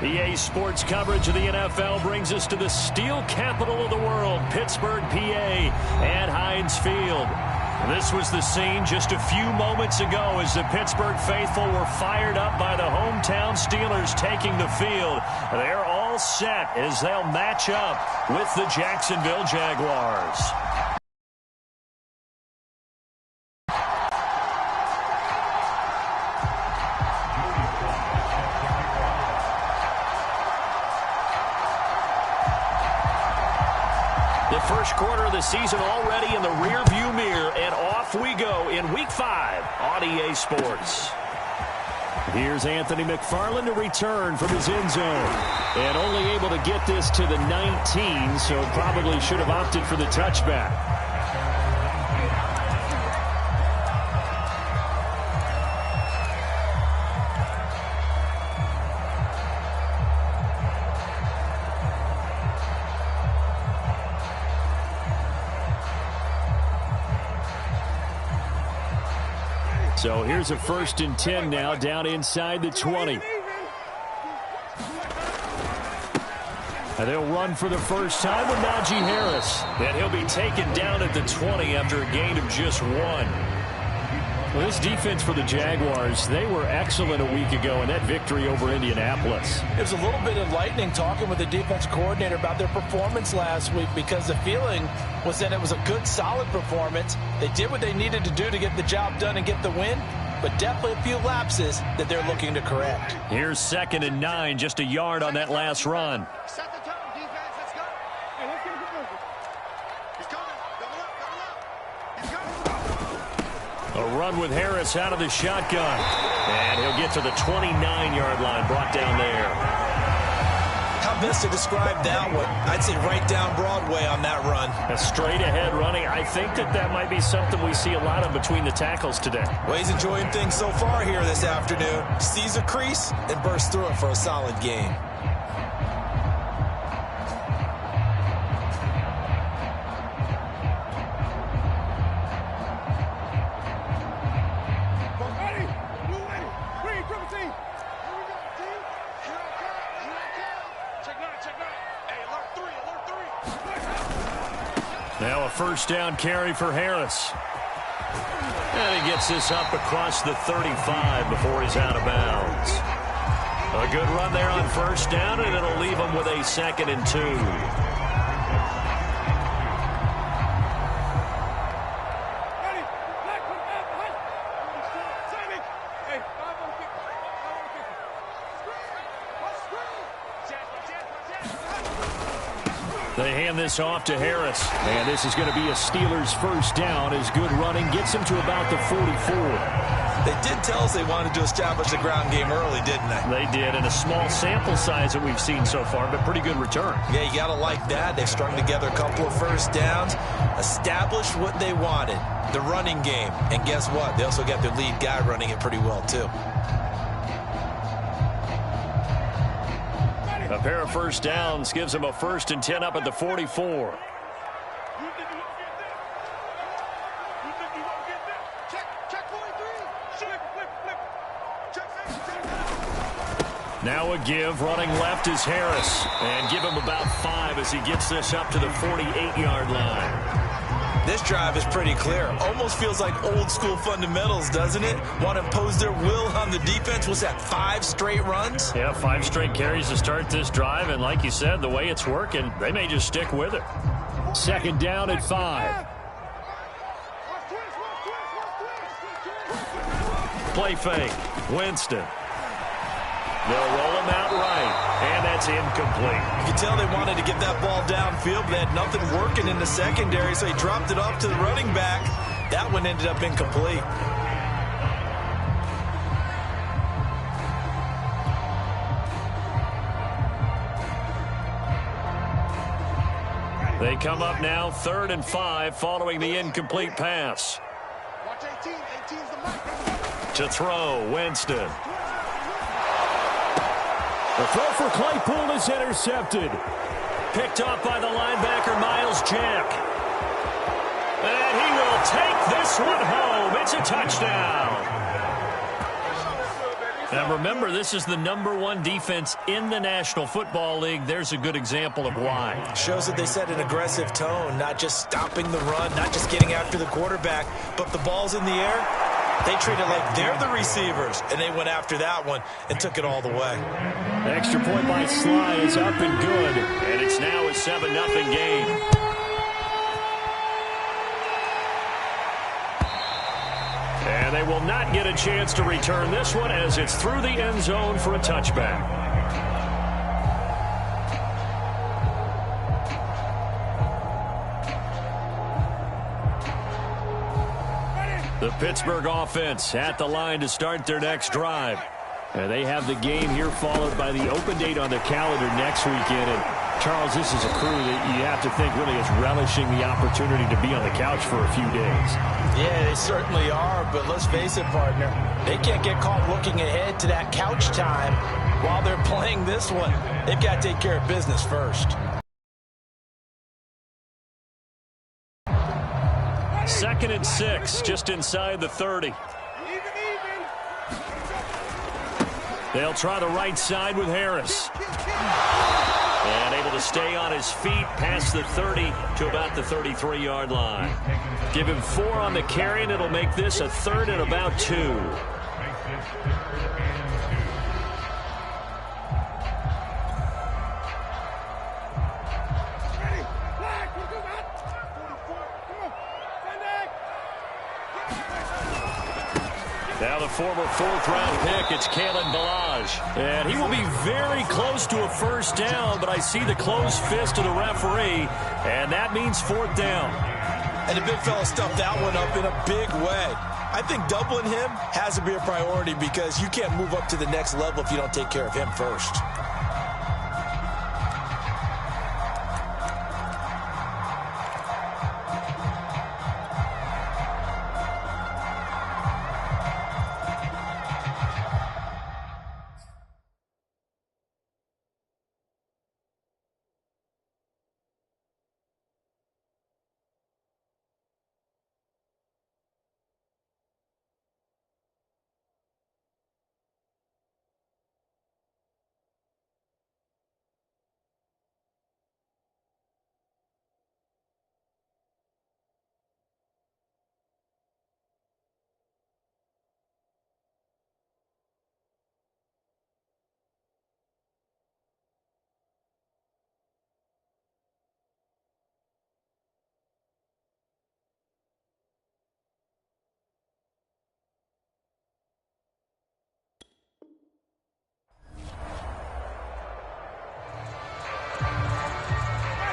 EA Sports coverage of the NFL brings us to the steel capital of the world, Pittsburgh, PA, at Heinz Field. This was the scene just a few moments ago as the Pittsburgh faithful were fired up by the hometown Steelers taking the field. They're all set as they'll match up with the Jacksonville Jaguars. The first quarter of the season already in the rearview mirror, and off we go in Week 5 on EA Sports. Here's Anthony McFarland to return from his end zone. And only able to get this to the 19, so probably should have opted for the touchback. So here's a 1st and 10 now, down inside the 20. And they'll run for the first time with Najee Harris. And he'll be taken down at the 20 after a gain of just 1. Well, this defense for the Jaguars, they were excellent a week ago in that victory over Indianapolis. It was a little bit enlightening talking with the defense coordinator about their performance last week, because the feeling was that it was a good, solid performance. They did what they needed to do to get the job done and get the win, but definitely a few lapses that they're looking to correct. Here's 2nd and 9, just a yard on that last run. Set the tone, defense. Let's go. Hey, let's get a good move. He's coming. Double up, double up. He's coming. A run with Harris out of the shotgun. And he'll get to the 29-yard line, brought down there. How best to describe that one? I'd say right down Broadway on that run. A straight-ahead running. I think that might be something we see a lot of between the tackles today. Well, he's enjoying things so far here this afternoon. Sees a crease and bursts through it for a solid gain. Now a 1st down carry for Harris. And he gets this up across the 35 before he's out of bounds. A good run there on 1st down, and it'll leave him with a 2nd and 2. They hand this off to Harris. And this is going to be a Steelers 1st down as good running gets him to about the 44. They did tell us they wanted to establish the ground game early, didn't they? They did, and a small sample size that we've seen so far, but pretty good return. Yeah, you got to like that. They've strung together a couple of 1st downs, established what they wanted, the running game. And guess what? They also got their lead guy running it pretty well, too. A pair of 1st downs gives him a 1st and 10 up at the 44. Now a give, running left is Harris. And give him about 5 as he gets this up to the 48-yard line. This drive is pretty clear. Almost feels like old school fundamentals, doesn't it? Want to impose their will on the defense. Was that 5 straight runs? Yeah, 5 straight carries to start this drive. And like you said, the way it's working, they may just stick with it. 2nd down at 5. Play fake. Winston. They'll roll him out right, and that's incomplete. You can tell they wanted to get that ball downfield, but they had nothing working in the secondary, so he dropped it off to the running back. That one ended up incomplete. They come up now 3rd and 5 following the incomplete pass. Watch 18. 18's the mark. To throw, Winston. The throw for Claypool is intercepted. Picked up by the linebacker, Miles Jack. And he will take this one home. It's a touchdown. And remember, this is the #1 defense in the National Football League. There's a good example of why. Shows that they set an aggressive tone, not just stopping the run, not just getting after the quarterback, but the ball's in the air. They treat it like they're the receivers, and they went after that one and took it all the way. Extra point by Sly is up and good, and it's now a 7-0 game. And they will not get a chance to return this one as it's through the end zone for a touchback. The Pittsburgh offense at the line to start their next drive. And they have the game here followed by the open date on the calendar next weekend. And Charles, this is a crew that you have to think really is relishing the opportunity to be on the couch for a few days. Yeah, they certainly are, but let's face it, partner. They can't get caught looking ahead to that couch time while they're playing this one. They've got to take care of business first. 2nd and 6, just inside the 30. They'll try the right side with Harris. And able to stay on his feet past the 30 to about the 33-yard line. Give him 4 on the carry, and it'll make this a 3rd and about 2. Now the former 4th-round pick, it's Kalen Ballage. And he will be very close to a first down, but I see the closed fist of the referee, and that means 4th down. And the big fella stuffed that one up in a big way. I think doubling him has to be a priority because you can't move up to the next level if you don't take care of him first.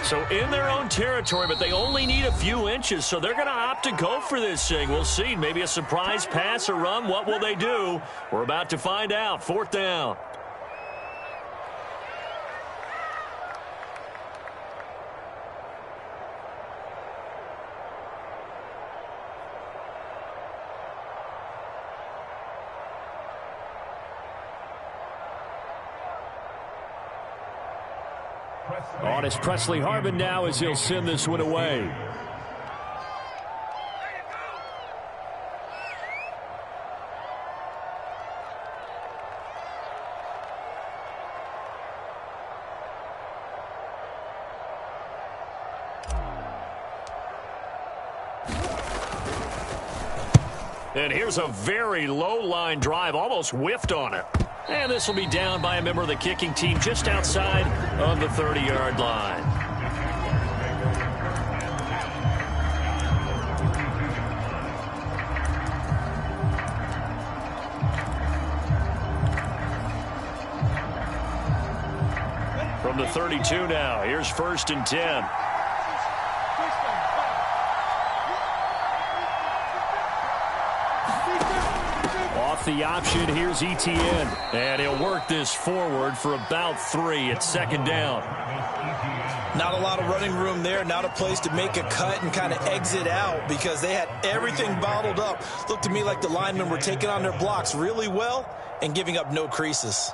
So in their own territory, but they only need a few inches, so they're going to opt to go for this thing. We'll see. Maybe a surprise pass or run. What will they do? We're about to find out. 4th down. On is Presley Harvin now as he'll send this one away. And here's a very low line drive, almost whiffed on it. And this will be down by a member of the kicking team just outside of the 30-yard line. From the 32 now, here's 1st and 10. The option, here's Etienne, and he'll work this forward for about 3 at 2nd down. Not a lot of running room there, not a place to make a cut and kind of exit out because they had everything bottled up. Looked to me like the linemen were taking on their blocks really well and giving up no creases.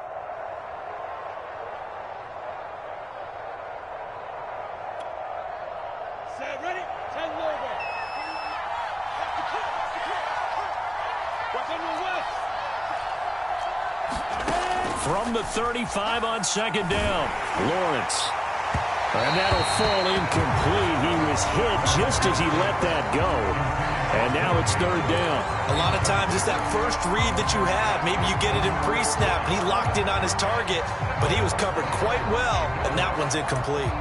from the 35 on second down. Lawrence. And that'll fall incomplete. He was hit just as he let that go. And now it's third down. A lot of times it's that first read that you have. Maybe you get it in pre-snap, and he locked in on his target, but he was covered quite well, and that one's incomplete.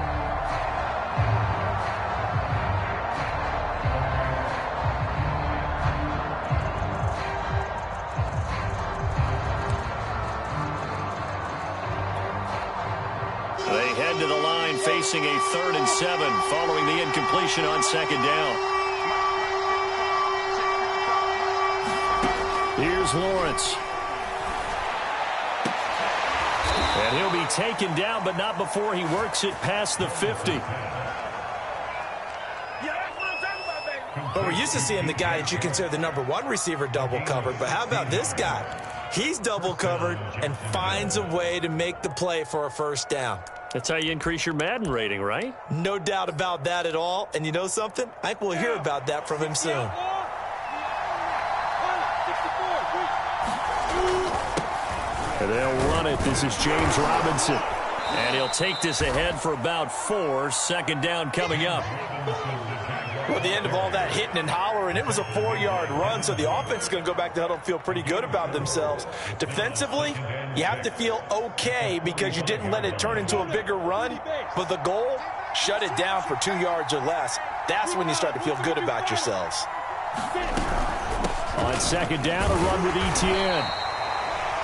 They head to the line facing a 3rd and 7 following the incompletion on second down. Here's Lawrence. And he'll be taken down, but not before he works it past the 50. Well, we're used to seeing the guy that you consider the number 1 receiver double covered, but how about this guy? He's double covered and finds a way to make the play for a first down. That's how you increase your Madden rating, right? No doubt about that at all. And you know something? I think we'll hear about that from him soon. And they'll run it. This is James Robinson. And he'll take this ahead for about 4. Second down coming up. Well, at the end of all that hitting and hollering, it was a 4-yard run, so the offense is going to go back to huddle and feel pretty good about themselves. Defensively, you have to feel okay because you didn't let it turn into a bigger run, but the goal, shut it down for 2 yards or less. That's when you start to feel good about yourselves. On second down, a run with Etienne.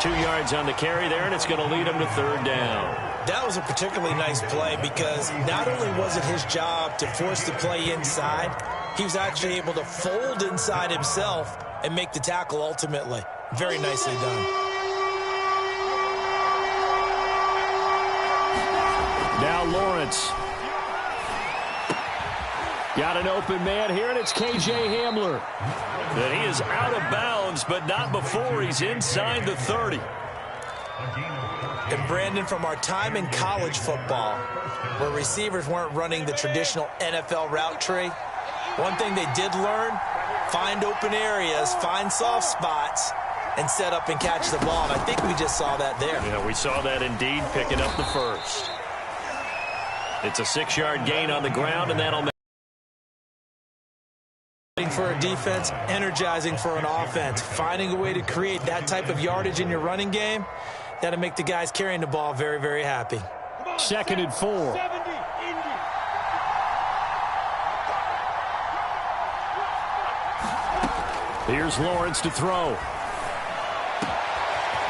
2 yards on the carry there, and it's going to lead him to third down. That was a particularly nice play because not only was it his job to force the play inside, he was actually able to fold inside himself and make the tackle ultimately. Very nicely done. Now Lawrence. Got an open man here, and it's K.J. Hamler. And he is out of bounds, but not before he's inside the 30. And Brandon, from our time in college football, where receivers weren't running the traditional NFL route tree, one thing they did learn, find open areas, find soft spots, and set up and catch the ball. And I think we just saw that there. Yeah, we saw that indeed, picking up the first. It's a 6-yard gain on the ground, and that'll make for a defense, energizing for an offense. Finding a way to create that type of yardage in your running game, that'll make the guys carrying the ball very, very happy. 2nd and 4. Here's Lawrence to throw.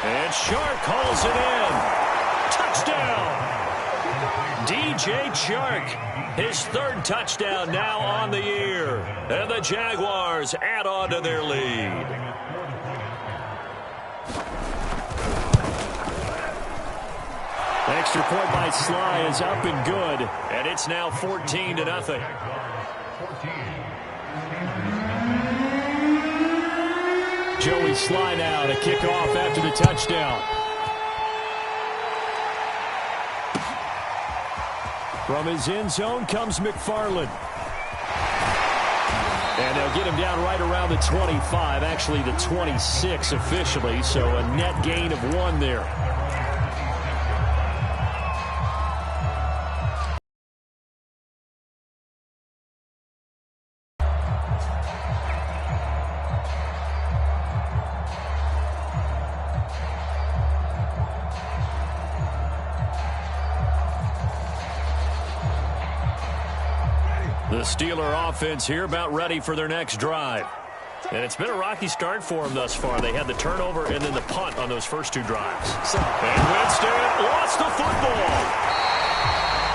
And Shark hauls it in. Touchdown! DJ Chark, his 3rd touchdown now on the year. And the Jaguars add on to their lead. Extra point by Sly is up and good. And it's now 14-0. Joey Sly now to kick off after the touchdown. From his end zone comes McFarland. And they'll get him down right around the 25, actually the 26 officially, so a net gain of 1 there. The Steeler offense here about ready for their next drive. And it's been a rocky start for them thus far. They had the turnover and then the punt on those first 2 drives. And Winston lost the football.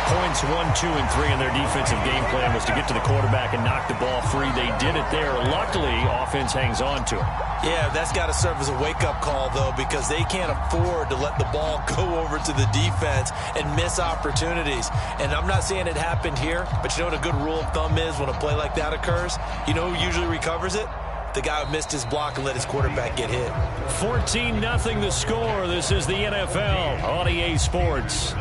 Points 1, 2, and 3 in their defensive game plan was to get to the quarterback and knock the ball free. They did it there. Luckily, offense hangs on to it. Yeah, that's got to serve as a wake-up call, though, because they can't afford to let the ball go over to the defense and miss opportunities. And I'm not saying it happened here, but you know what a good rule of thumb is when a play like that occurs? You know who usually recovers it? The guy who missed his block and let his quarterback get hit. 14-0 the score. This is the NFL on EA Sports.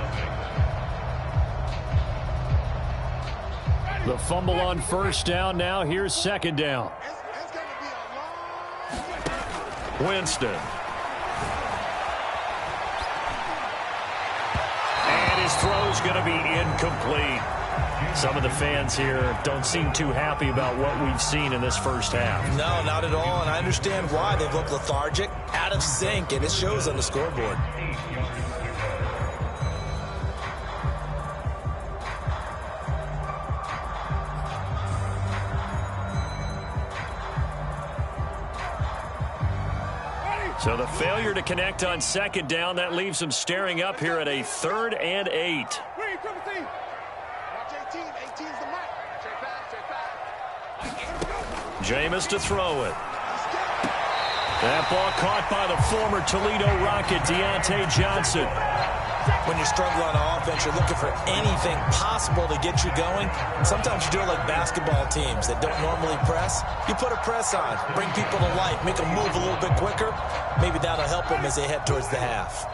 The fumble on first down now. Here's second down. Winston. His throw's going to be incomplete. Some of the fans here don't seem too happy about what we've seen in this first half. No, not at all, and I understand why. They look lethargic, out of sync, and it shows on the scoreboard. So the failure to connect on second down, that leaves them staring up here at a 3rd and 8. Watch 18. 18's the mark. Check back. Jameis to throw it. That ball caught by the former Toledo Rocket, Deontay Johnson. When you struggle on offense, you're looking for anything possible to get you going. Sometimes you do it like basketball teams that don't normally press. You put a press on, bring people to life, make them move a little bit quicker. Maybe that'll help them as they head towards the half.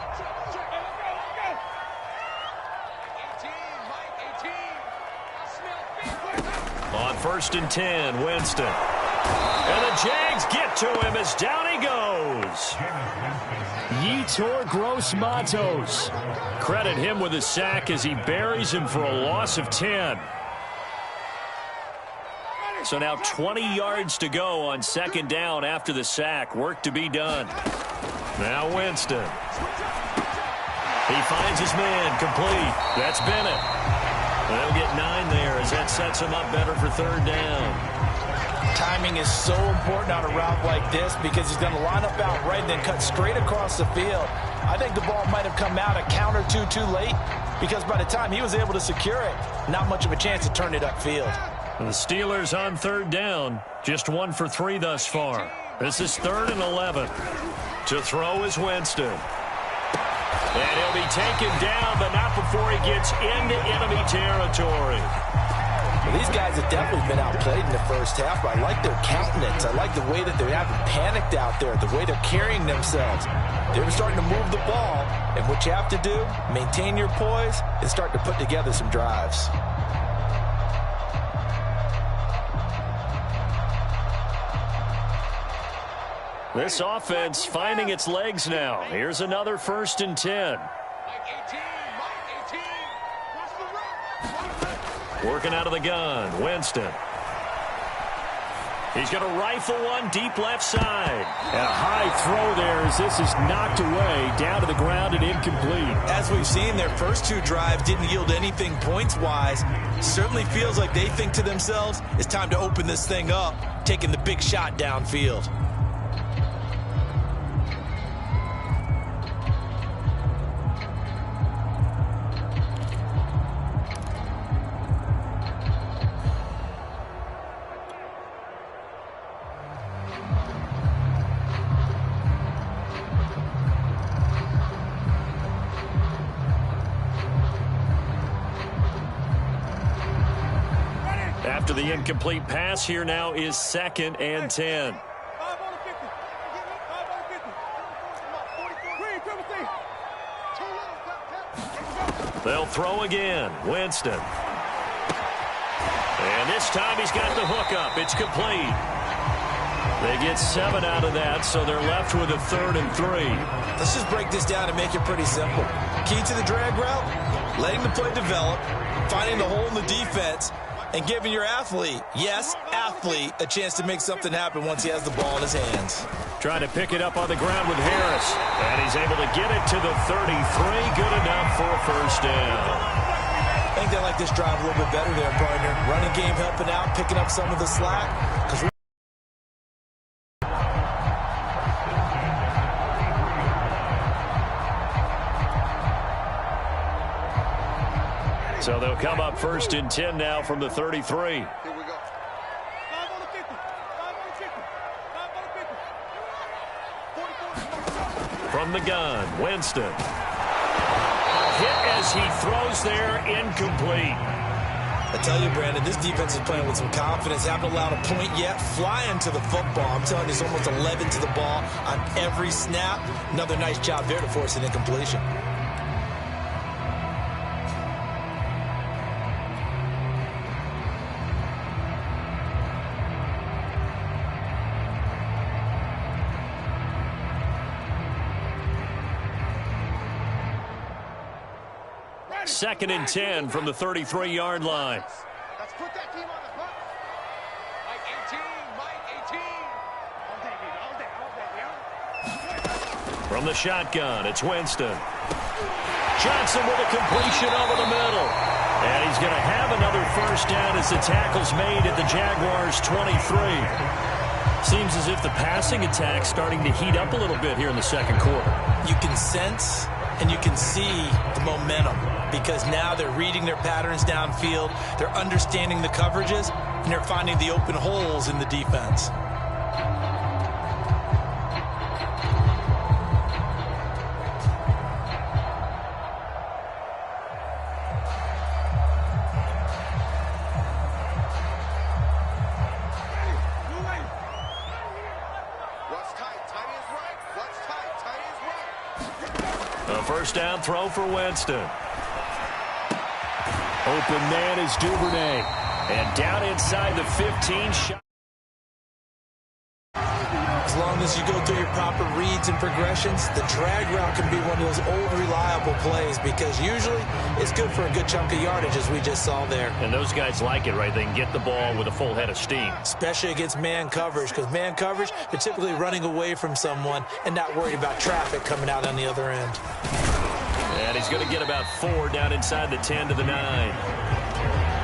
18. On 1st and 10, Winston. And the Jags get to him as down he goes. Yetur Gross-Matos. Credit him with a sack as he buries him for a loss of 10. So now 20 yards to go on second down after the sack. Work to be done. Now Winston. He finds his man complete. That's Bennett. They'll get 9 there as that sets him up better for 3rd down. Timing is so important on a route like this because he's going to line up out right and then cut straight across the field. I think the ball might have come out a count or two too late because by the time he was able to secure it, not much of a chance to turn it upfield. The Steelers on 3rd down, just 1 for 3 thus far. This is 3rd and 11. To throw is Winston. And he'll be taken down, but not before he gets into enemy territory. Well, these guys have definitely been outplayed in the first half, but I like their countenance. I like the way that they haven't panicked out there, the way they're carrying themselves. They're starting to move the ball, and what you have to do, maintain your poise and start to put together some drives. This offense finding its legs now. Here's another 1st and 10. Working out of the gun, Winston. He's going to rifle one deep left side. And a high throw there as this is knocked away, down to the ground and incomplete. As we've seen, their first 2 drives didn't yield anything points-wise. Certainly feels like they think to themselves, it's time to open this thing up, taking the big shot downfield. After the incomplete pass, here now is 2nd and 10. 5 on the 50. 5 on the 50. They'll throw again. Winston. And this time he's got the hook up. It's complete. They get 7 out of that, so they're left with a 3rd and 3. Let's just break this down and make it pretty simple. Key to the drag route, letting the play develop, finding the hole in the defense, and giving your athlete, yes, athlete, a chance to make something happen once he has the ball in his hands. Trying to pick it up on the ground with Harris. And he's able to get it to the 33. Good enough for a 1st down. I think they like this drive a little bit better there, partner. Running game helping out, picking up some of the slack. So they'll come up 1st and 10 now from the 33. Here we go. 5 on the 50. 5 on the 50. 5 on the 50. 44. From the gun, Winston. Hit as he throws there, incomplete. I tell you, Brandon, this defense is playing with some confidence. Haven't allowed a point yet. Flying to the football. I'm telling you, it's almost 11 to the ball on every snap. Another nice job there to force an incompletion. 2nd and 10 from the 33-yard line. Let's put that team on the clock. Mike 18. All day, baby. From the shotgun, it's Winston. Johnson with a completion over the middle. And he's going to have another first down as the tackle's made at the Jaguars' 23. Seems as if the passing attack's starting to heat up a little bit here in the second quarter. You can sense and you can see the momentum because now they're reading their patterns downfield, they're understanding the coverages, and they're finding the open holes in the defense. First down throw for Winston. Open man is Duvernay. And down inside the 15. As long as you go through your proper reads and progressions, the drag route can be one of those old reliable plays because usually it's good for a good chunk of yardage as we just saw there. And those guys like it, right? They can get the ball with a full head of steam. Especially against man coverage because man coverage, they're typically running away from someone and not worried about traffic coming out on the other end. And he's going to get about 4 down inside the 10 to the 9.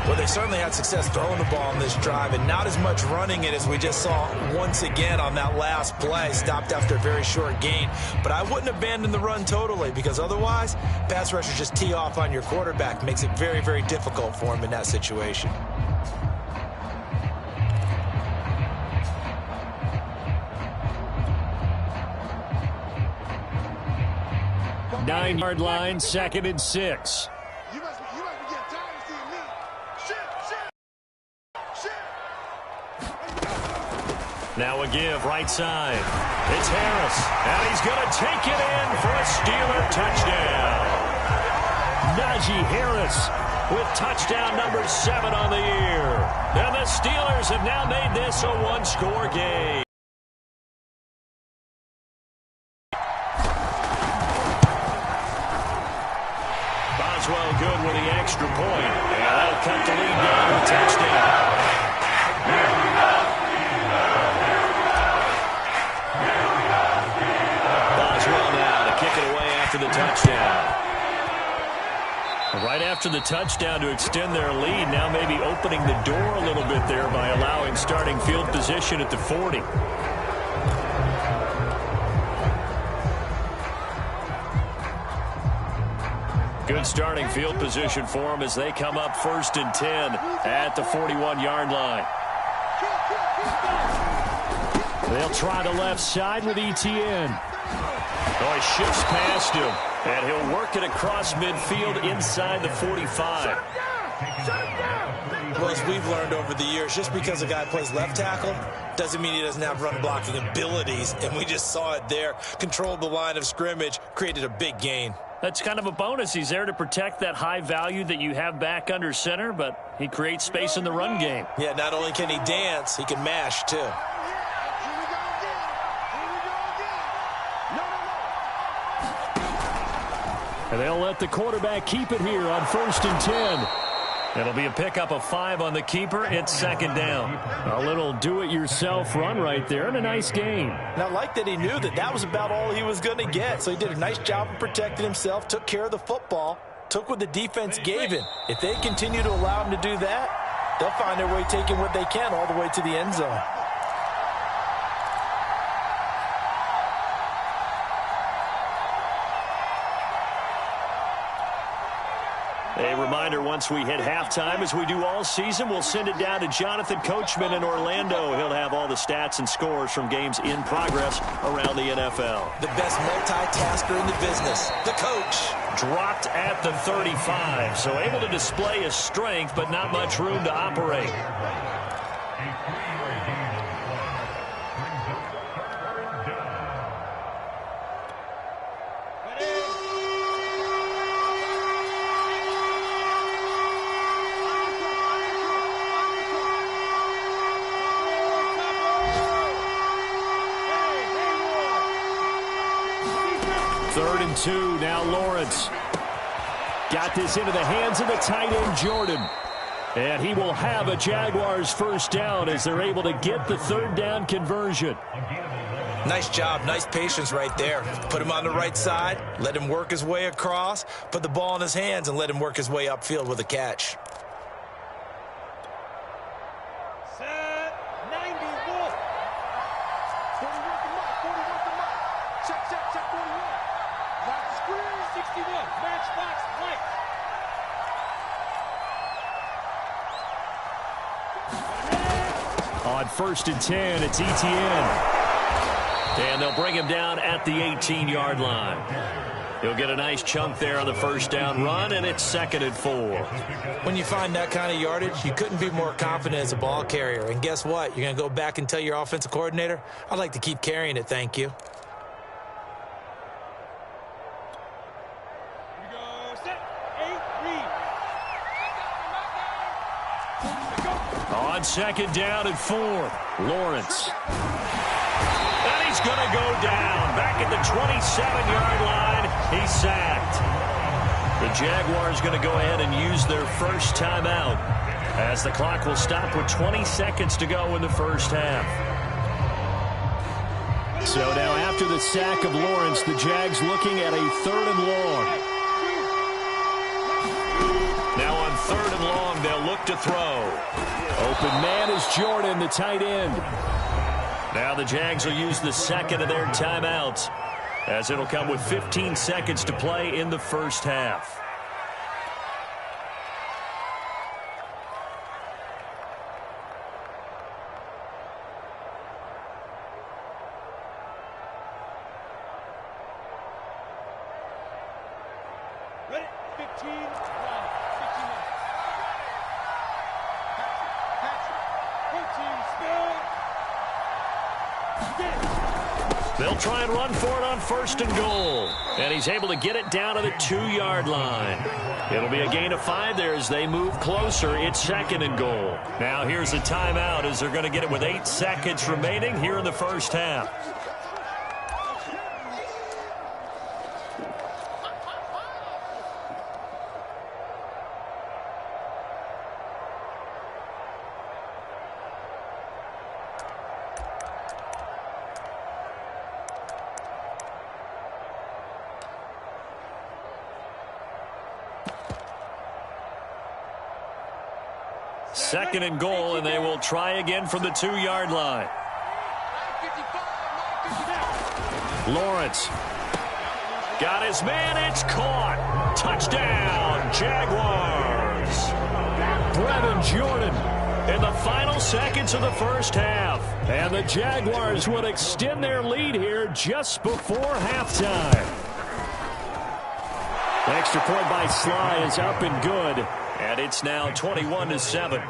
Well, they certainly had success throwing the ball on this drive and not as much running it as we just saw once again on that last play. Stopped after a very short gain. But I wouldn't abandon the run totally because otherwise, pass rushers just tee off on your quarterback. Makes it very, very difficult for him in that situation. Nine-yard line, 2nd and 6. You must be getting tired of seeing me. Now a give, right side. It's Harris, and he's going to take it in for a Steeler touchdown. Najee Harris with touchdown number 7 on the year. And the Steelers have now made this a one-score game. Boswell good with the extra point. And that'll cut the lead down to a touchdown. Boswell now to kick it away after the touchdown. Right after the touchdown to extend their lead, now maybe opening the door a little bit there by allowing starting field position at the 40. Good starting field position for them as they come up 1st and 10 at the 41-yard line. They'll try the left side with Etienne. Oh, he shifts past him, and he'll work it across midfield inside the 45. Well, as we've learned over the years, just because a guy plays left tackle doesn't mean he doesn't have run blocking abilities, and we just saw it there. Controlled the line of scrimmage, created a big gain. That's kind of a bonus. He's there to protect that high value that you have back under center, but he creates space in the run game. Yeah, not only can he dance, he can mash, too. And they'll let the quarterback keep it here on 1st and 10. It'll be a pickup of 5 on the keeper. It's 2nd down. A little do-it-yourself run right there and a nice gain. And I like that he knew that that was about all he was going to get. So he did a nice job of protecting himself, took care of the football, took what the defense gave him. If they continue to allow him to do that, they'll find their way taking what they can all the way to the end zone. A reminder, once we hit halftime, as we do all season, we'll send it down to Jonathan Coachman in Orlando. He'll have all the stats and scores from games in progress around the NFL. The best multitasker in the business, the coach. Dropped at the 35, so able to display his strength, but not much room to operate. Third and 2, now Lawrence. Got this into the hands of the tight end, Jordan. And he will have a Jaguars first down as they're able to get the third down conversion. Nice job. Nice patience right there. Put him on the right side. Let him work his way across. Put the ball in his hands and let him work his way upfield with a catch. Set. 90. Wolf. 41 to Mike. 41 to Mike. Check 41. Lock the screen. 61. Matchbox Mike. On 1st and 10, it's ETN. And they'll bring him down at the 18-yard line. He'll get a nice chunk there on the first down run, and it's 2nd and 4. When you find that kind of yardage, you couldn't be more confident as a ball carrier. And guess what? You're going to go back and tell your offensive coordinator, I'd like to keep carrying it, thank you. On 2nd down and 4, Lawrence. And he's going to go down. Back at the 27-yard line, he's sacked. The Jaguars going to go ahead and use their first timeout as the clock will stop with 20 seconds to go in the first half. So now after the sack of Lawrence, the Jags looking at a 3rd and long. Now on 3rd and long, they'll look to throw. Open man is Jordan, the tight end. Now the Jags will use the second of their timeouts as it'll come with 15 seconds to play in the first half. Ready? 15. They'll try and run for it on 1st and goal. And he's able to get it down to the 2-yard line. It'll be a gain of 5 there as they move closer. It's 2nd and goal. Now here's a timeout as they're going to get it with 8 seconds remaining here in the first half. Second and goal, and they will try again from the 2-yard line. Lawrence got his man. It's caught. Touchdown, Jaguars. Brevin Jordan in the final seconds of the first half. And the Jaguars will extend their lead here just before halftime. The extra point by Sly is up and good. And it's now 21-7.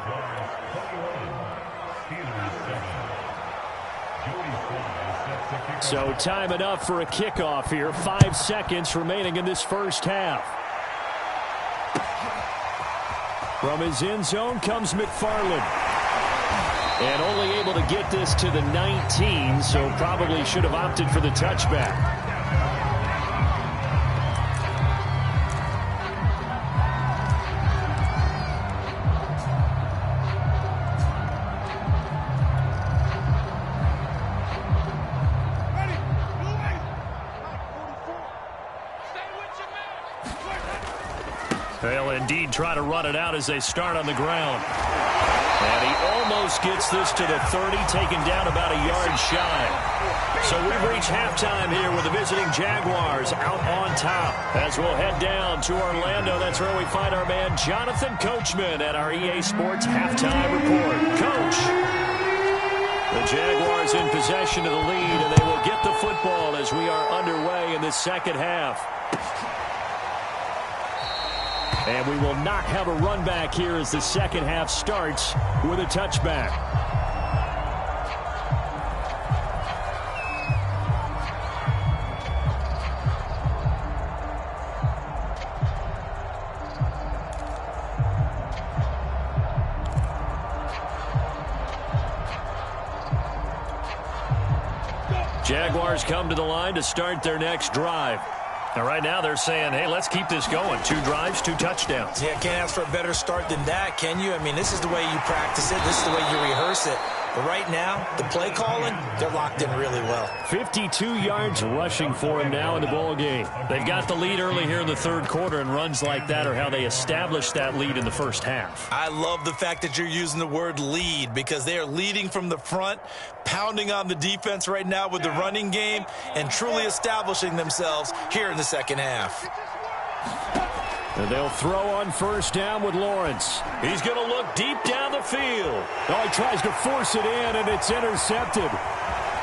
So time enough for a kickoff here. 5 seconds remaining in this first half. From his end zone comes McFarland. And only able to get this to the 19, so probably should have opted for the touchback. They'll indeed try to run it out as they start on the ground. And he almost gets this to the 30, taken down about a yard shy. So we've reached halftime here with the visiting Jaguars out on top. As we'll head down to Orlando, that's where we find our man Jonathan Coachman at our EA Sports Halftime Report. Coach, the Jaguars in possession of the lead, and they will get the football as we are underway in this second half. And we will not have a run back here as the second half starts with a touchback. Jaguars come to the line to start their next drive. And right now they're saying, hey, let's keep this going. 2 drives, 2 touchdowns. Yeah, can't ask for a better start than that, can you? I mean, this is the way you practice it. This is the way you rehearse it. But right now, the play calling, they're locked in really well. 52 yards rushing for him now in the ball game. They've got the lead early here in the third quarter, and runs like that are how they established that lead in the first half. I love the fact that you're using the word lead, because they are leading from the front, pounding on the defense right now with the running game, and truly establishing themselves here in the second half. And they'll throw on first down with Lawrence. He's going to look deep down the field. Oh, he tries to force it in, and it's intercepted.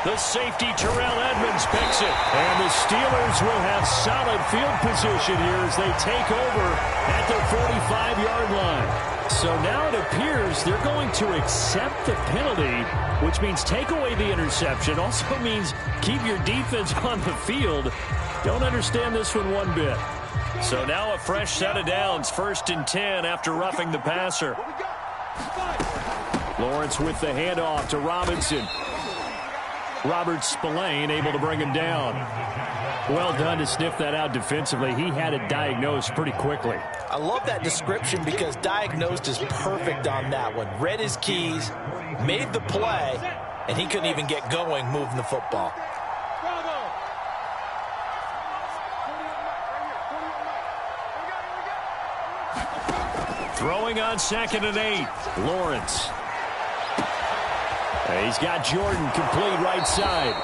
The safety, Terrell Edmonds, picks it. And the Steelers will have solid field position here as they take over at their 45-yard line. So now it appears they're going to accept the penalty, which means take away the interception. Also means keep your defense on the field. Don't understand this one bit. So now a fresh set of downs, 1st and 10 after roughing the passer. Lawrence with the handoff to Robinson. Robert Spillane able to bring him down. Well done to sniff that out defensively. He had it diagnosed pretty quickly. I love that description because diagnosed is perfect on that one. Read his keys, made the play, and he couldn't even get going moving the football. Throwing on 2nd and 8. Lawrence. And he's got Jordan complete right side.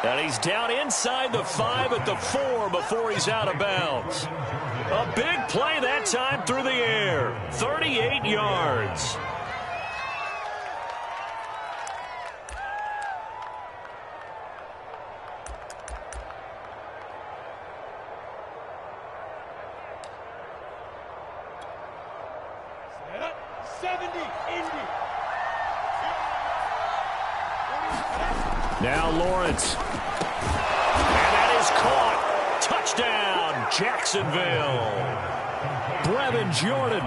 And he's down inside the 5 at the 4 before he's out of bounds. A big play that time through the air. 38 yards. Now Lawrence. And that is caught. Touchdown, Jacksonville. Brevin Jordan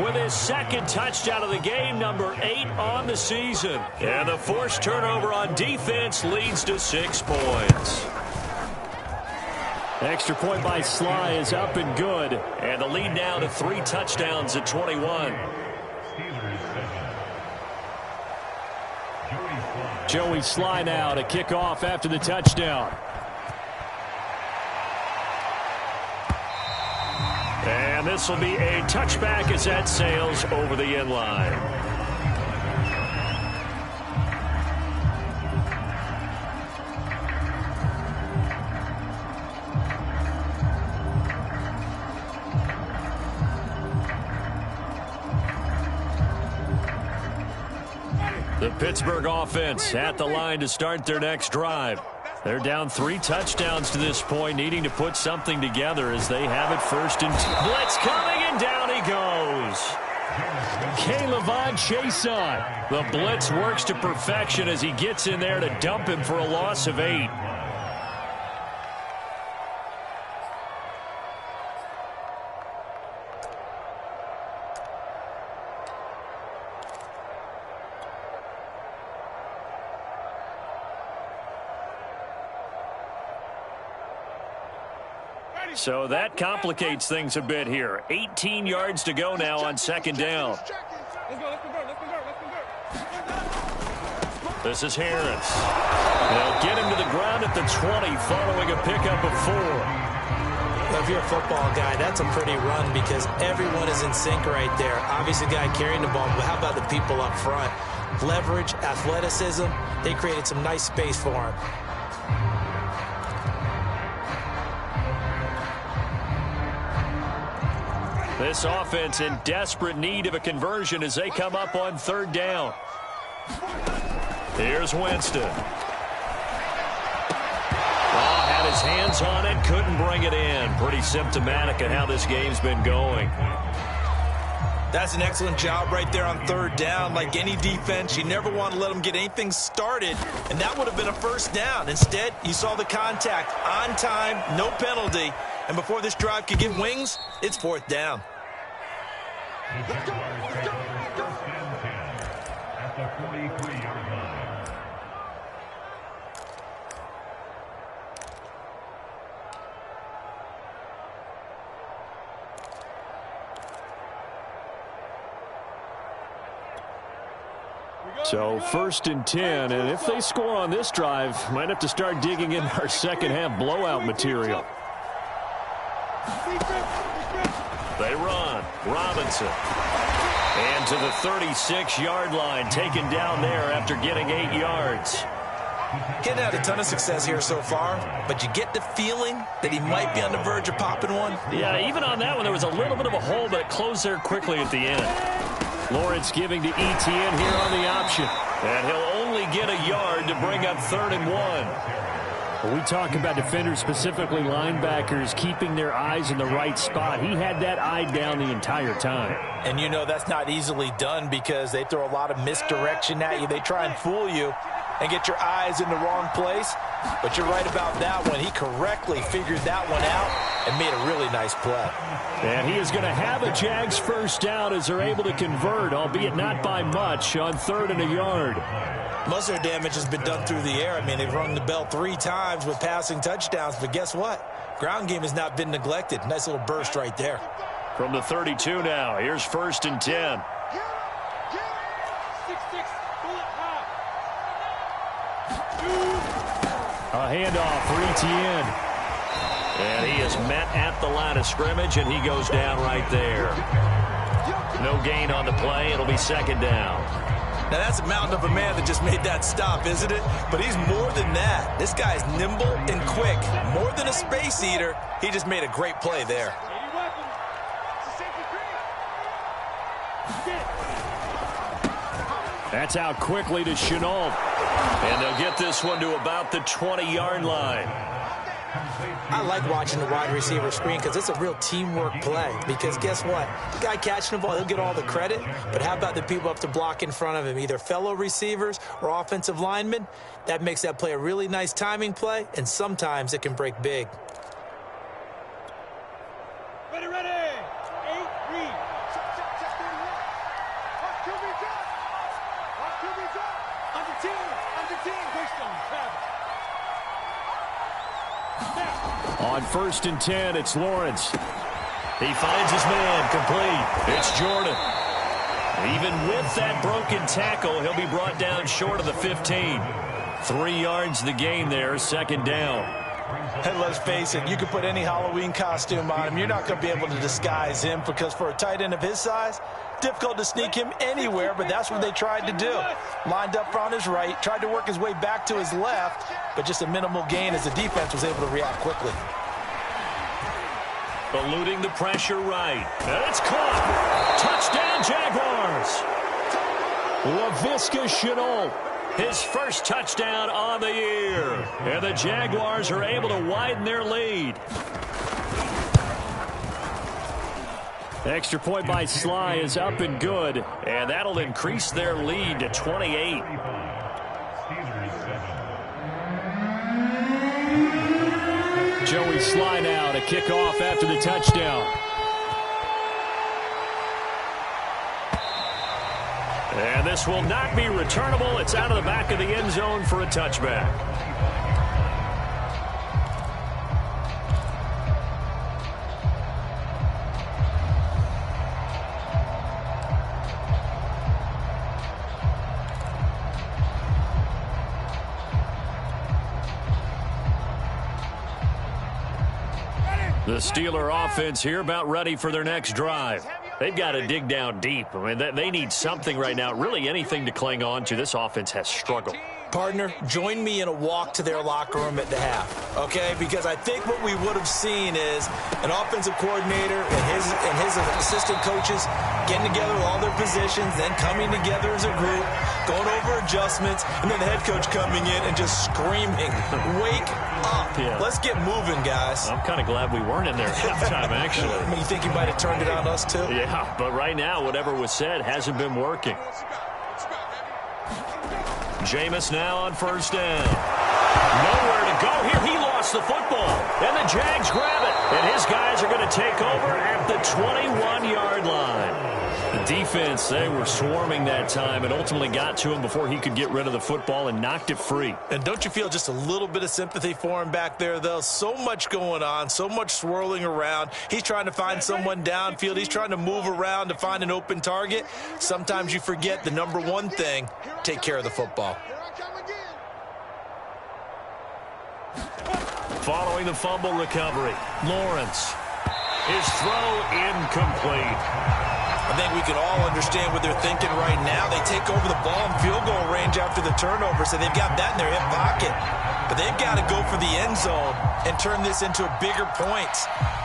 with his 2nd touchdown of the game, number 8 on the season. And the forced turnover on defense leads to 6 points. Extra point by Sly is up and good. And the lead now to 3 touchdowns at 21. Joey Sly now to kick off after the touchdown. And this will be a touchback as that sails over the end line. The Pittsburgh offense at the line to start their next drive. They're down 3 touchdowns to this point, needing to put something together as they have it 1st and 2. Blitz coming, and down he goes. K'Lavon Chaisson. The blitz works to perfection as he gets in there to dump him for a loss of 8. So that complicates things a bit here. 18 yards to go now on 2nd down. This is Harris. They'll get him to the ground at the 20 following a pickup of 4. Well, if you're a football guy, that's a pretty run because everyone is in sync right there. Obviously, the guy carrying the ball, but how about the people up front? Leverage, athleticism, they created some nice space for him. This offense in desperate need of a conversion as they come up on 3rd down. Here's Winston. Oh, had his hands on it, couldn't bring it in. Pretty symptomatic of how this game's been going. That's an excellent job right there on 3rd down. Like any defense, you never want to let them get anything started, and that would have been a 1st down. Instead, you saw the contact on time, no penalty, and before this drive could get wings, it's 4th down. Let's go, let's go, let's go. At the 43-yard line. So 1st and 10, and if they score on this drive, might have to start digging in our second half blowout material. They run. Robinson. And to the 36-yard line, taken down there after getting 8 yards. Getting had a ton of success here so far, but you get the feeling that he might be on the verge of popping one. Yeah, even on that one, there was a little bit of a hole, but it closed there quickly at the end. Lawrence giving to Etienne here on the option. And he'll only get a yard to bring up 3rd and 1. When we talk about defenders, specifically linebackers, keeping their eyes in the right spot, he had that eye down the entire time. And you know that's not easily done because they throw a lot of misdirection at you. They try and fool you and get your eyes in the wrong place. But you're right about that one. He correctly figured that one out and made a really nice play. And he is going to have a Jags first down as they're able to convert, albeit not by much, on 3rd and a yard. Most of their damage has been done through the air. I mean, they've rung the bell 3 times with passing touchdowns. But guess what? Ground game has not been neglected. Nice little burst right there. From the 32 now, here's 1st and 10. 6-6, bullet high. A handoff for Etienne. And he is met at the line of scrimmage, and he goes down right there. No gain on the play. It'll be 2nd down. Now, that's a mountain of a man that just made that stop, isn't it? But he's more than that. This guy's nimble and quick. More than a space eater, he just made a great play there. That's out quickly to Chenault. And they'll get this one to about the 20-yard line. I like watching the wide receiver screen because it's a real teamwork play. Because guess what? The guy catching the ball, he'll get all the credit. But how about the people up to block in front of him, either fellow receivers or offensive linemen? That makes that play a really nice timing play, and sometimes it can break big. Ready, ready. 8 read. Check 31. Watch QB drop. Watch QB drop. Under 10. Greystone. On 1st and 10, it's Lawrence. He finds his man, complete. It's Jordan. Even with that broken tackle, he'll be brought down short of the 15. 3 yards the gain there, 2nd down. And let's face it, you can put any Halloween costume on him. You're not going to be able to disguise him because for a tight end of his size, difficult to sneak him anywhere, but that's what they tried to do. Lined up on his right, tried to work his way back to his left, but just a minimal gain as the defense was able to react quickly. Eluding the pressure right. And it's caught. Touchdown, Jaguars. Laviska Chenault. His first touchdown on the year. And the Jaguars are able to widen their lead. Extra point by Sly is up and good. And that'll increase their lead to 28. Joey Sly now to kick off after the touchdown. And this will not be returnable. It's out of the back of the end zone for a touchback. The Steeler offense here about ready for their next drive. They've got to dig down deep. I mean, they need something right now, really anything to cling on to. This offense has struggled. Partner, join me in a walk to their locker room at the half, okay? Because I think what we would have seen is an offensive coordinator and his assistant coaches getting together with all their positions, then coming together as a group, going over adjustments, and then the head coach coming in and just screaming, wake up. Yeah. Let's get moving, guys. I'm kind of glad we weren't in there at halftime, actually. I mean, you think you might have turned it on us, too? Yeah, but right now, whatever was said hasn't been working. Jameis now on first down. Nowhere to go here. He lost the football. And the Jags grab it. And his guys are going to take over at the 21-yard line. The defense, they were swarming that time and ultimately got to him before he could get rid of the football and knocked it free. And don't you feel just a little bit of sympathy for him back there, though? So much going on, so much swirling around. He's trying to find someone downfield. He's trying to move around to find an open target. Sometimes you forget the number one thing, take care of the football. Following the fumble recovery, Lawrence. His throw incomplete. I think we can all understand what they're thinking right now. They take over the ball in field goal range after the turnover, so they've got that in their hip pocket. But they've got to go for the end zone and turn this into a bigger point.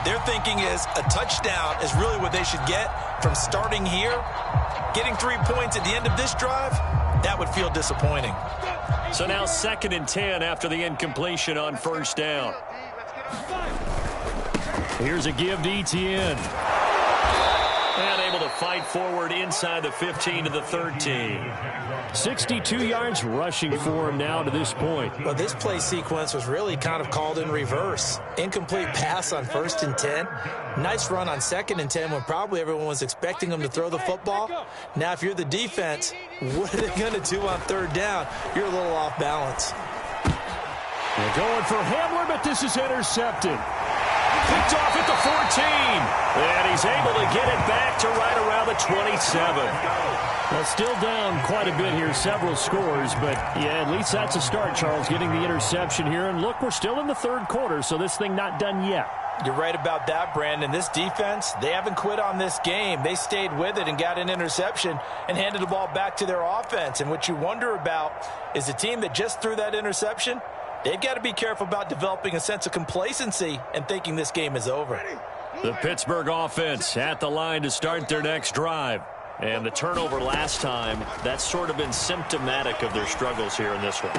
Their thinking is a touchdown is really what they should get from starting here. Getting 3 points at the end of this drive, that would feel disappointing. So now 2nd and 10 after the incompletion on first down. Here's a give to Etienne. And able to fight forward inside the 15 to the 13. 62 yards rushing for him now to this point. Well, this play sequence was really kind of called in reverse. Incomplete pass on 1st and 10. Nice run on 2nd and 10 when probably everyone was expecting him to throw the football. Now, if you're the defense, what are they going to do on 3rd down? You're a little off balance. They're going for Hamler, but this is intercepted. Picked off at the 14. And he's able to get it back to right around the 27. Well, still down quite a bit here, several scores. But, yeah, at least that's a start, Charles, getting the interception here. And, look, we're still in the 3rd quarter, so this thing not done yet. You're right about that, Brandon. This defense, they haven't quit on this game. They stayed with it and got an interception and handed the ball back to their offense. And what you wonder about is the team that just threw that interception, they've got to be careful about developing a sense of complacency and thinking this game is over. The Pittsburgh offense at the line to start their next drive. And the turnover last time, that's sort of been symptomatic of their struggles here in this one.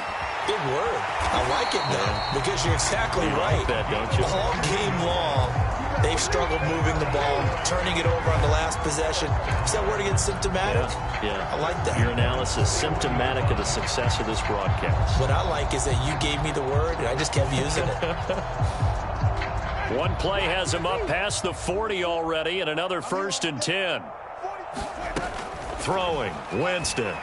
Big word. I like it, though, because you're exactly right. Like that, don't you? All game long, they've struggled moving the ball, turning it over on the last possession. Is that word again, symptomatic? Yeah. I like that. Your analysis, symptomatic of the success of this broadcast. What I like is that you gave me the word, and I just kept using it. One play has him up past the 40 already, and another 1st and 10. Throwing, Winston.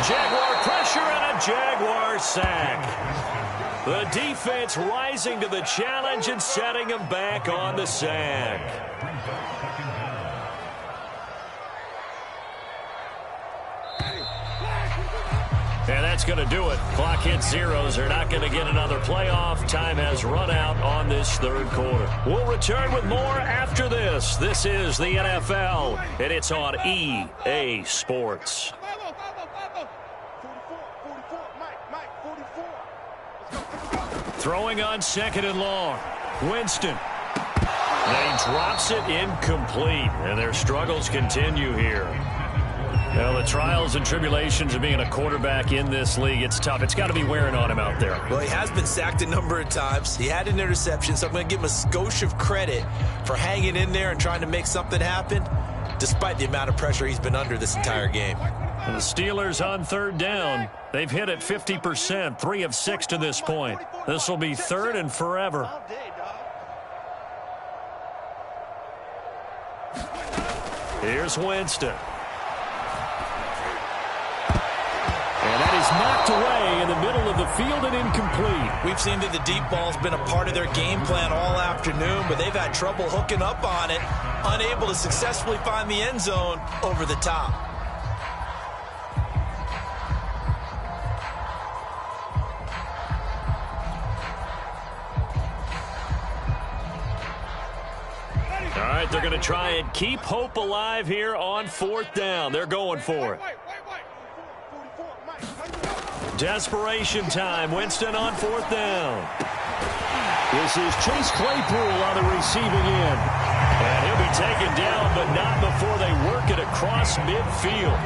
Jaguar pressure and a Jaguar sack. The defense rising to the challenge and setting him back on the sack. And that's going to do it. Clock hits zeros. They're not going to get another playoff. Time has run out on this 3rd quarter. We'll return with more after this. This is the NFL, and it's on EA Sports. Throwing on 2nd and long. Winston. And he drops it incomplete. And their struggles continue here. Well, the trials and tribulations of being a quarterback in this league, it's tough. It's got to be wearing on him out there. Well, he has been sacked a number of times. He had an interception, so I'm going to give him a skosh of credit for hanging in there and trying to make something happen, despite the amount of pressure he's been under this entire game. And the Steelers on 3rd down. They've hit it 50%, 3 of 6 to this point. This will be 3rd and forever. Here's Winston. And that is knocked away in the middle of the field and incomplete. We've seen that the deep ball's been a part of their game plan all afternoon, but they've had trouble hooking up on it, unable to successfully find the end zone over the top. All right, they're going to try and keep hope alive here on 4th down. They're going for it. Desperation time. Winston on 4th down. This is Chase Claypool on the receiving end. And he'll be taken down, but not before they work it across midfield.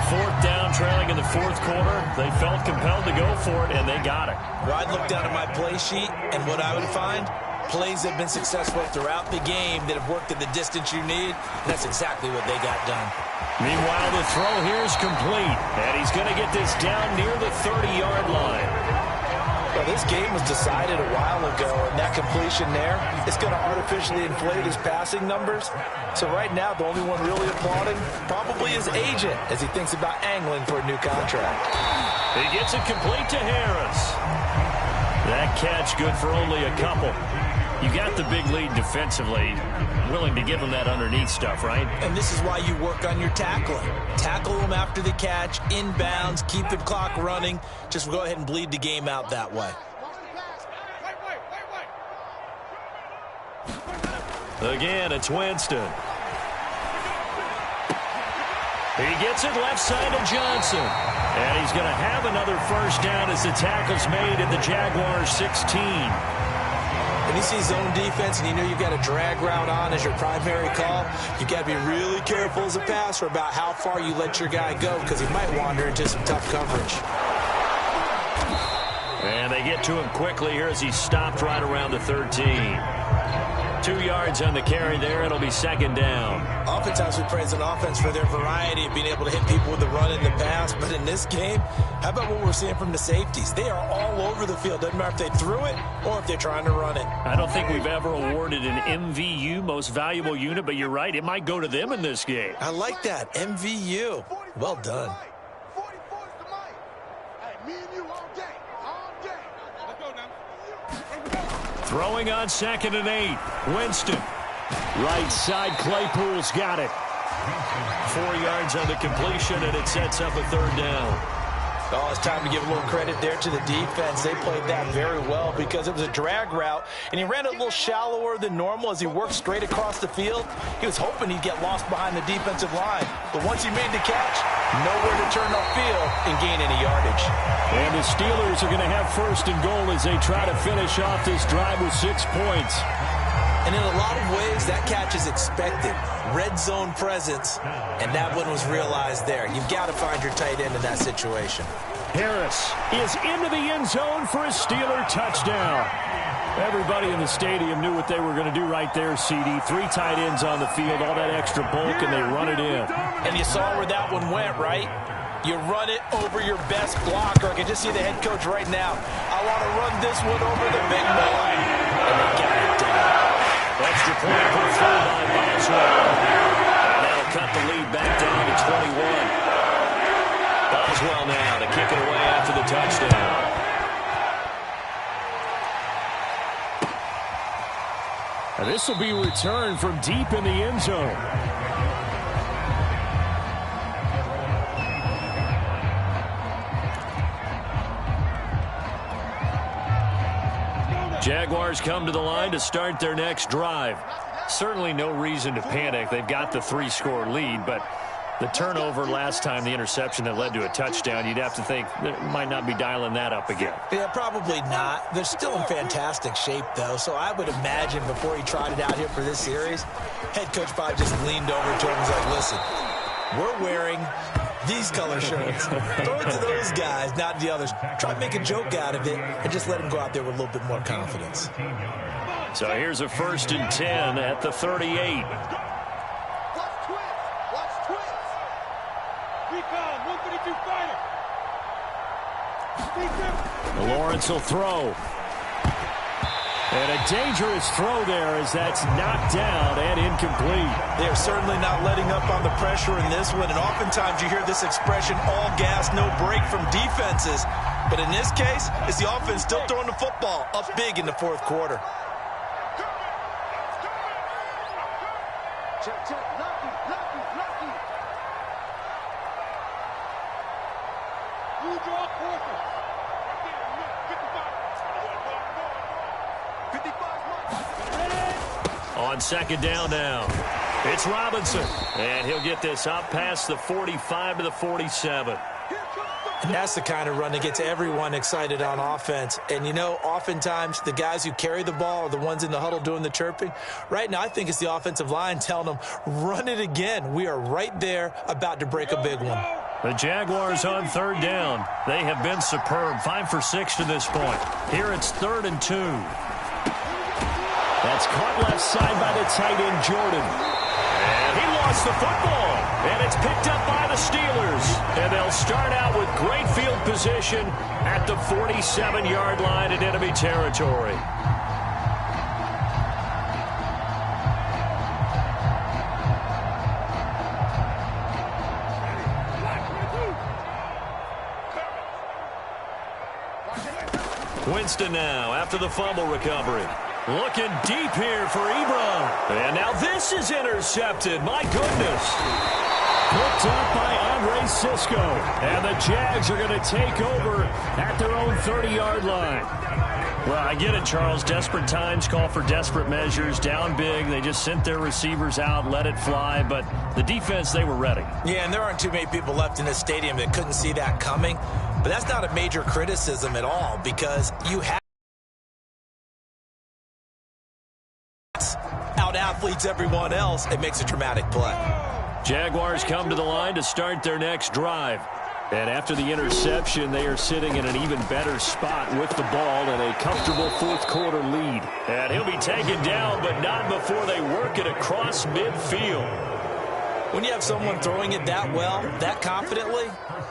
4th down, trailing in the 4th quarter. They felt compelled to go for it, and they got it. Well, I'd look down at my play sheet, and what I would find, plays have been successful throughout the game that have worked at the distance you need. And that's exactly what they got done. Meanwhile, the throw here is complete. And he's going to get this down near the 30-yard line. Well, this game was decided a while ago, and that completion there is going to artificially inflate his passing numbers. So right now, the only one really applauding probably his agent as he thinks about angling for a new contract. He gets it complete to Harris. That catch good for only a couple. You got the big lead defensively. Willing to give him that underneath stuff, right? And this is why you work on your tackling. Tackle him after the catch, inbounds, keep the clock running. Just go ahead and bleed the game out that way. Again, it's Winston. He gets it left side to Johnson. And he's going to have another first down as the tackle's made at the Jaguars 16. When you see zone defense and you know you've got a drag route on as your primary call, you've got to be really careful as a passer about how far you let your guy go because he might wander into some tough coverage. And they get to him quickly here as he stopped right around the 13. 2 yards on the carry there. It'll be second down. Oftentimes we praise an offense for their variety of being able to hit people with the run and the pass. But in this game, how about what we're seeing from the safeties? They are all over the field. Doesn't matter if they threw it or if they're trying to run it. I don't think we've ever awarded an MVU, most valuable unit, but you're right. It might go to them in this game. I like that. MVU. Well done. Throwing on 2nd and 8. Winston. Right side, Claypool's got it. 4 yards on the completion, and it sets up a third down. Oh, it's time to give a little credit there to the defense. They played that very well because it was a drag route, and he ran it a little shallower than normal as he worked straight across the field. He was hoping he'd get lost behind the defensive line. But once he made the catch, nowhere to turn upfield and gain any yardage. And the Steelers are going to have first and goal as they try to finish off this drive with 6 points. And in a lot of ways, that catch is expected. Red zone presence, and that one was realized there. You've got to find your tight end in that situation. Harris is into the end zone for a Steeler touchdown. Everybody in the stadium knew what they were going to do right there, CD. 3 tight ends on the field, all that extra bulk, and they run it in. And you saw where that one went, right? You run it over your best blocker. I can just see the head coach right now. I want to run this one over the big boy. And they got it done. Extra point put through by Boswell. That'll cut the lead back down to 21. Boswell now to kick it away after the touchdown. And this will be returned from deep in the end zone. Jaguars come to the line to start their next drive. Certainly no reason to panic. They've got the 3-score lead, but the turnover last time, the interception that led to a touchdown, you'd have to think they might not be dialing that up again. Yeah, probably not. They're still in fantastic shape, though, so I would imagine before he trotted out here for this series, head coach probably just leaned over to him and was like, listen, we're wearing these color shirts. Throw it to those guys, not the others. Try to make a joke out of it and just let them go out there with a little bit more confidence. So here's a 1st and 10 at the 38. Lawrence will throw. And a dangerous throw there as that's knocked down and incomplete. They are certainly not letting up on the pressure in this one, and oftentimes you hear this expression, all gas, no break from defenses. But in this case, it's the offense still throwing the football up big in the 4th quarter. Check, check, lucky. You draw quarter. 55. On 2nd down now. It's Robinson. And he'll get this up past the 45 to the 47. And that's the kind of run that gets everyone excited on offense. And, you know, oftentimes the guys who carry the ball are the ones in the huddle doing the chirping. Right now, I think it's the offensive line telling them, run it again. We are right there about to break a big one. The Jaguars on 3rd down. They have been superb. 5 for 6 to this point. Here it's 3rd and 2. That's caught left side by the tight end, Jordan. And he lost the football, and it's picked up by the Steelers. And they'll start out with great field position at the 47-yard line in enemy territory. Winston now after the fumble recovery. Looking deep here for Ebron. And now this is intercepted. My goodness. Picked up by Andre Cisco. And the Jags are going to take over at their own 30-yard line. Well, I get it, Charles. Desperate times call for desperate measures. Down big. They just sent their receivers out, let it fly. But the defense, they were ready. Yeah, and there aren't too many people left in this stadium that couldn't see that coming. But that's not a major criticism at all, because you have out-athletes everyone else. It makes a dramatic play. Jaguars come to the line to start their next drive. And after the interception, they are sitting in an even better spot with the ball and a comfortable fourth-quarter lead. And he'll be taken down, but not before they work it across midfield. When you have someone throwing it that well, that confidently,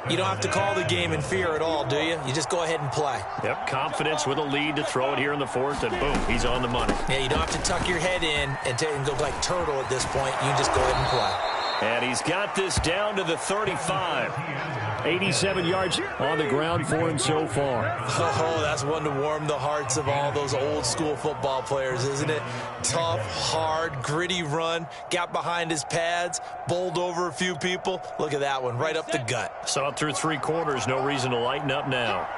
you don't have to call the game in fear at all, do you? You just go ahead and play. Yep, confidence with a lead to throw it here in the fourth, and boom, he's on the money. Yeah, you don't have to tuck your head in and go like turtle at this point. You just go ahead and play. And he's got this down to the 35. 87 yards on the ground for him so far. Oh, that's one to warm the hearts of all those old-school football players, isn't it? Tough, hard, gritty run. Got behind his pads, bowled over a few people. Look at that one, right up the gut. Saw it through three quarters. No reason to lighten up now.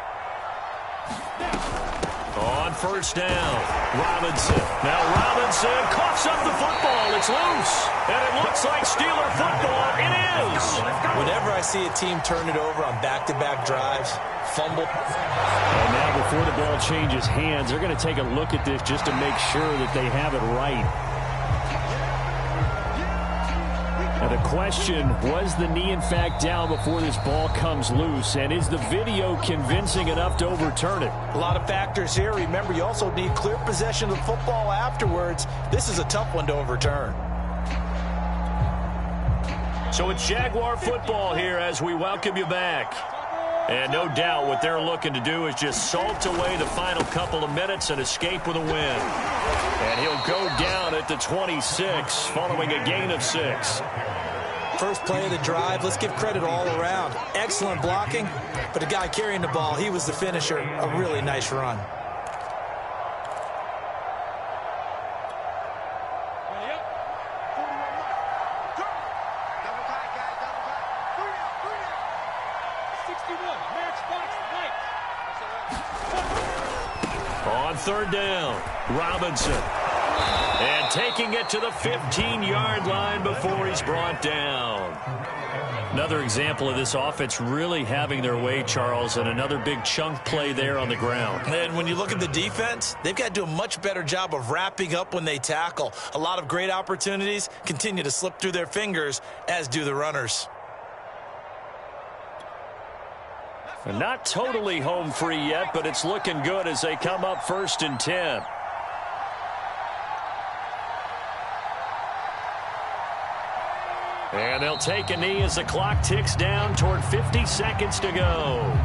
On first down, Robinson. Now Robinson coughs up the football. It's loose. And it looks like Steeler football. It is. Whenever I see a team turn it over on back-to-back drives, fumble. And now before the ball changes hands, they're going to take a look at this just to make sure that they have it right. Now the question, was the knee in fact down before this ball comes loose? And is the video convincing enough to overturn it? A lot of factors here. Remember, you also need clear possession of the football afterwards. This is a tough one to overturn. So it's Jaguar football here as we welcome you back. And no doubt what they're looking to do is just salt away the final couple of minutes and escape with a win. And he'll go down at the 26 following a gain of 6. First play of the drive, let's give credit all around. Excellent blocking, but the guy carrying the ball, he was the finisher. A really nice run. On third down, Robinson. And taking it to the 15-yard line before he's brought down. Another example of this offense really having their way, Charles, and another big chunk play there on the ground. And when you look at the defense, they've got to do a much better job of wrapping up when they tackle. A lot of great opportunities continue to slip through their fingers, as do the runners. Not totally home free yet, but it's looking good as they come up 1st and 10. And they'll take a knee as the clock ticks down toward 50 seconds to go.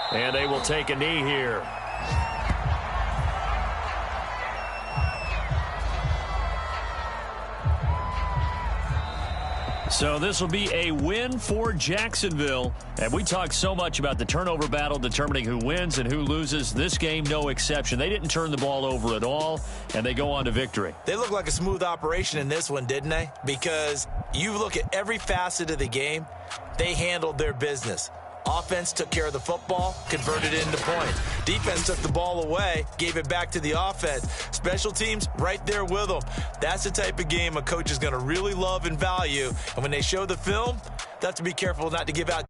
And they will take a knee here. So this will be a win for Jacksonville. And we talk so much about the turnover battle determining who wins and who loses. This game, no exception. They didn't turn the ball over at all, and they go on to victory. They look like a smooth operation in this one, didn't they? Because you look at every facet of the game, they handled their business. Offense took care of the football, converted it into points. Defense took the ball away, gave it back to the offense. Special teams right there with them. That's the type of game a coach is going to really love and value. And when they show the film, they have to be careful not to give out